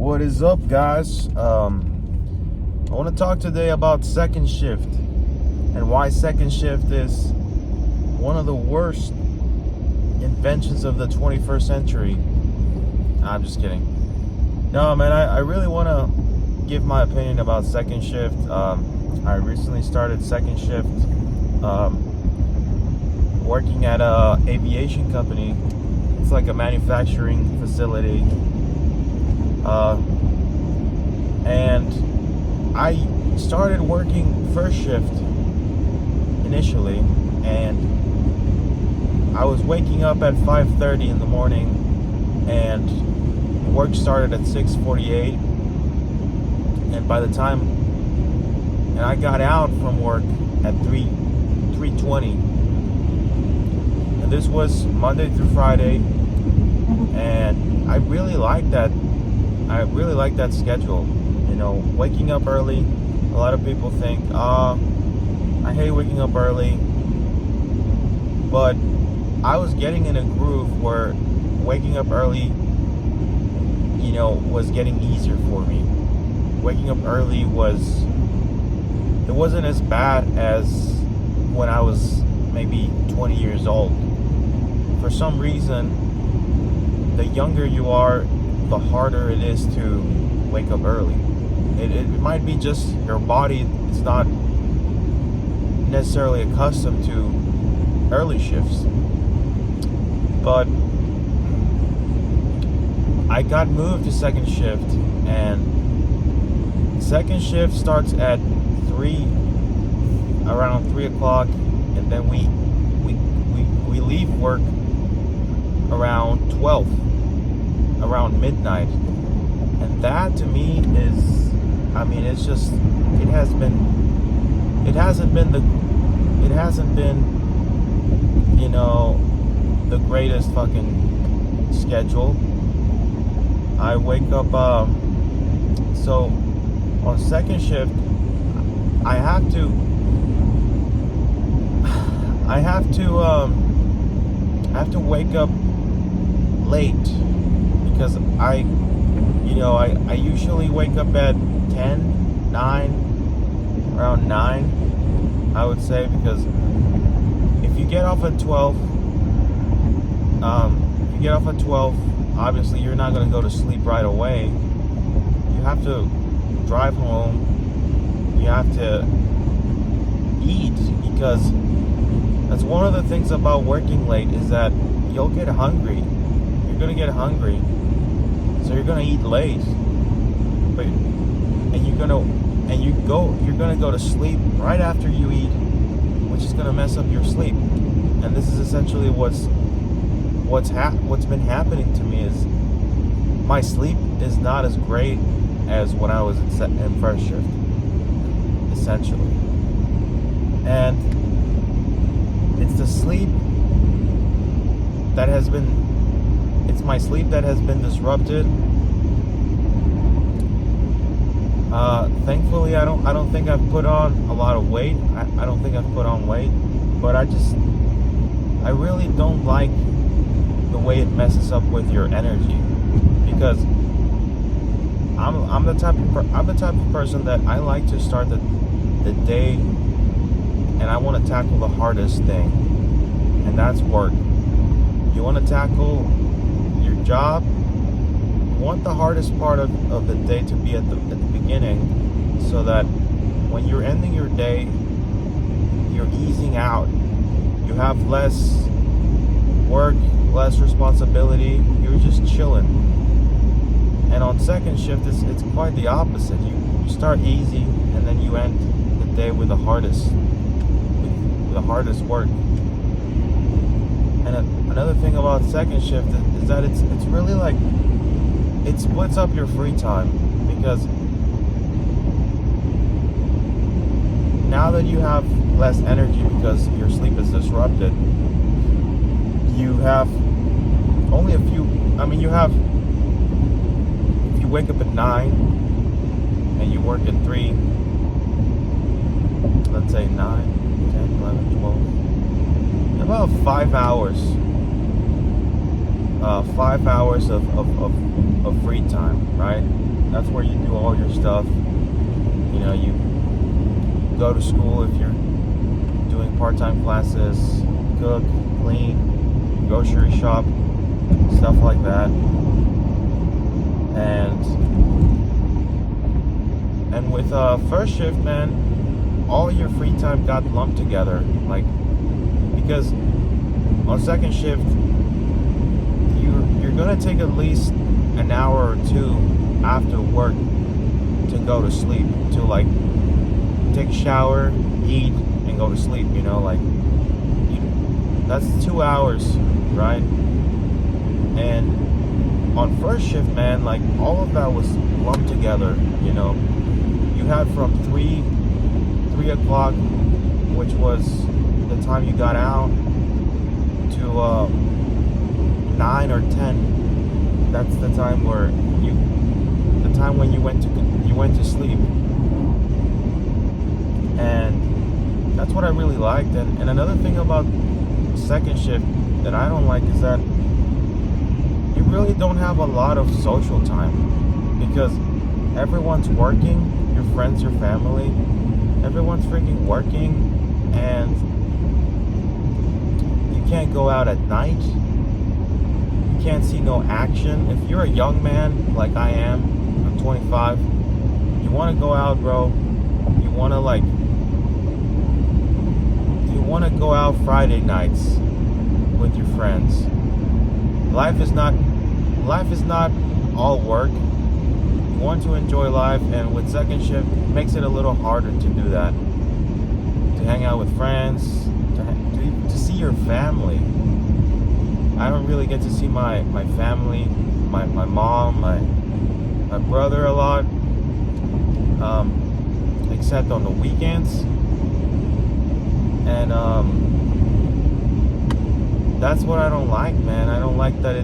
What is up, guys? I want to talk today about second shift and why second shift is one of the worst inventions of the 21st century. I'm just kidding. No, man, I really want to give my opinion about second shift. I recently started second shift working at a aviation company. It's like a manufacturing facility. And I started working first shift initially, and I was waking up at 5:30 in the morning, and work started at 6:48. And by the time, and I got out from work at 3:20. And this was Monday through Friday, and I really liked that. I really like that schedule. You know, waking up early. A lot of people think, I hate waking up early. But I was getting in a groove where waking up early, you know, was getting easier for me. Waking up early it wasn't as bad as when I was maybe 20 years old. For some reason, the younger you are, the harder it is to wake up early. It might be just your body is not necessarily accustomed to early shifts. But I got moved to second shift, and second shift starts at around 3 o'clock, and then we leave work around 12. Around midnight. And that to me is, it's just, it hasn't been, you know, the greatest fucking schedule. I wake up, so on second shift, I have to wake up late. Because I usually wake up at 9, around 9, I would say, because if you get off at 12, obviously you're not going to go to sleep right away. You have to drive home, you have to eat, because that's one of the things about working late, is that you'll get hungry. You're going to get hungry. So you're gonna eat late, you're gonna go to sleep right after you eat, which is gonna mess up your sleep. And this is essentially what's been happening to me, is my sleep is not as great as when I was in first shift, essentially. And it's the sleep that has been. It's my sleep that has been disrupted. Thankfully, I don't think I've put on a lot of weight. I don't think I've put on weight, but I really don't like the way it messes up with your energy, because I'm the type of person that I like to start the day, and I want to tackle the hardest thing, and that's work. You want to tackle your job. You want the hardest part of the day to be at the beginning, so that when you're ending your day, you're easing out. You have less work, less responsibility. You're just chilling. And on second shift, it's quite the opposite. You start easy, and then you end the day with the hardest work. And another thing about second shift is that it's really like, it splits up your free time, because now that you have less energy because your sleep is disrupted, you have only a few, if you wake up at 9 and you work at 3, let's say 9, 10, 11, 12, about 5 hours 5 hours of free time, right? That's where you do all your stuff. You know, you go to school if you're doing part-time classes, cook, clean, grocery shop, stuff like that. And with first shift, man, all your free time got lumped together. Like, because on second shift, you're gonna take at least an hour or two after work to go to sleep, to like take a shower, eat, and go to sleep. You know, like that's 2 hours, right? And on first shift, man, like all of that was lumped together. You know, you had from 3 o'clock, which was the time you got out, to 9 or 10. That's the time when you went to sleep. And that's what I really liked. And another thing about second shift that I don't like is that you really don't have a lot of social time, because everyone's working, your friends, your family, everyone's freaking working, and you can't go out at night. You can't see no action. If you're a young man like I am, I'm 25, you want to go out, bro. You want to go out Friday nights with your friends. Life is not all work. You want to enjoy life, and with second shift, it makes it a little harder to do that. To hang out with friends, to see your family. I don't really get to see my family, my mom, my brother a lot, except on the weekends. And that's what I don't like, man. I don't like that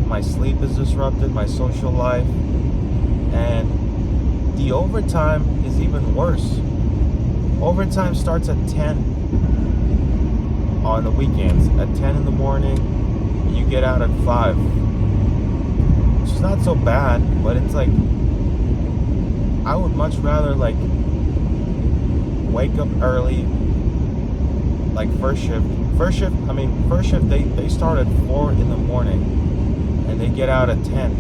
my sleep is disrupted, my social life, and the overtime is even worse. Overtime starts at 10 on the weekends. At 10 in the morning, you get out at 5. Which is not so bad, but it's like, I would much rather like wake up early, like first shift, they start at 4 in the morning and they get out at 10,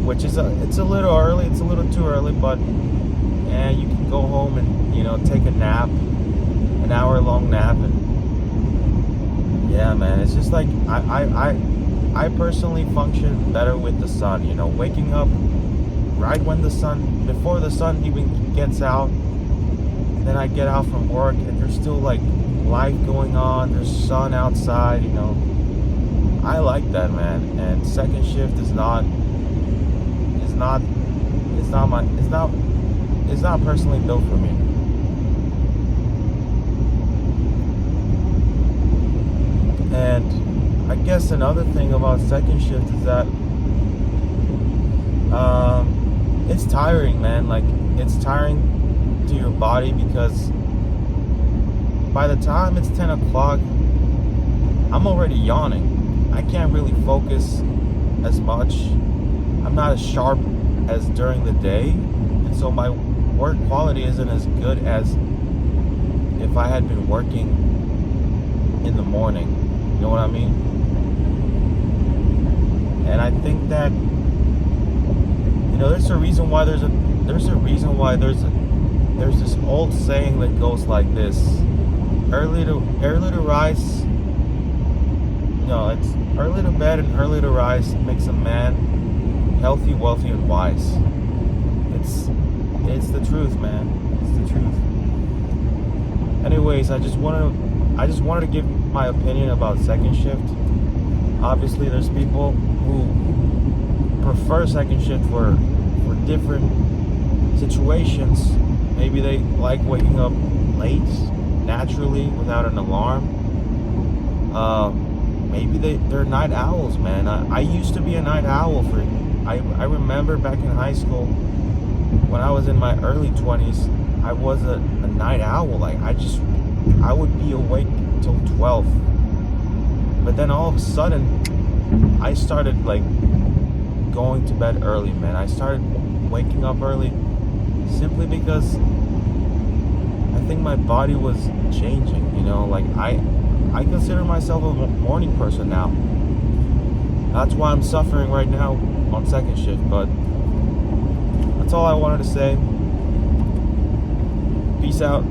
which is it's a little early, it's a little too early, but you can go home and, you know, take a nap, an hour-long nap, and yeah, man, it's just like I personally function better with the sun, you know, waking up right when before the sun even gets out. Then I get out from work and there's still like life going on, there's sun outside, you know. I like that, man. And second shift is not personally built for me. And I guess another thing about second shift is that it's tiring, man. Like, it's tiring to your body, because by the time it's 10 o'clock, I'm already yawning. I can't really focus as much. I'm not as sharp as during the day, and so my work quality isn't as good as if I had been working in the morning. You know what I mean? And I think that, you know, there's a reason why there's this old saying that goes like this: early to rise. No, it's early to bed and early to rise makes a man healthy, wealthy, and wise. It's the truth, man. It's the truth. Anyways, I just wanted to give my opinion about second shift. Obviously, there's people who prefer second shift for different situations. Maybe they like waking up late, naturally, without an alarm. Maybe they're night owls, man. I used to be a night owl. I remember back in high school, when I was in my early 20s, I was a night owl. Like, I would be awake till 12. But then all of a sudden, I started like going to bed early, man. I started waking up early simply because I think my body was changing, you know, like I consider myself a morning person now. That's why I'm suffering right now on second shift, but that's all I wanted to say. Peace out.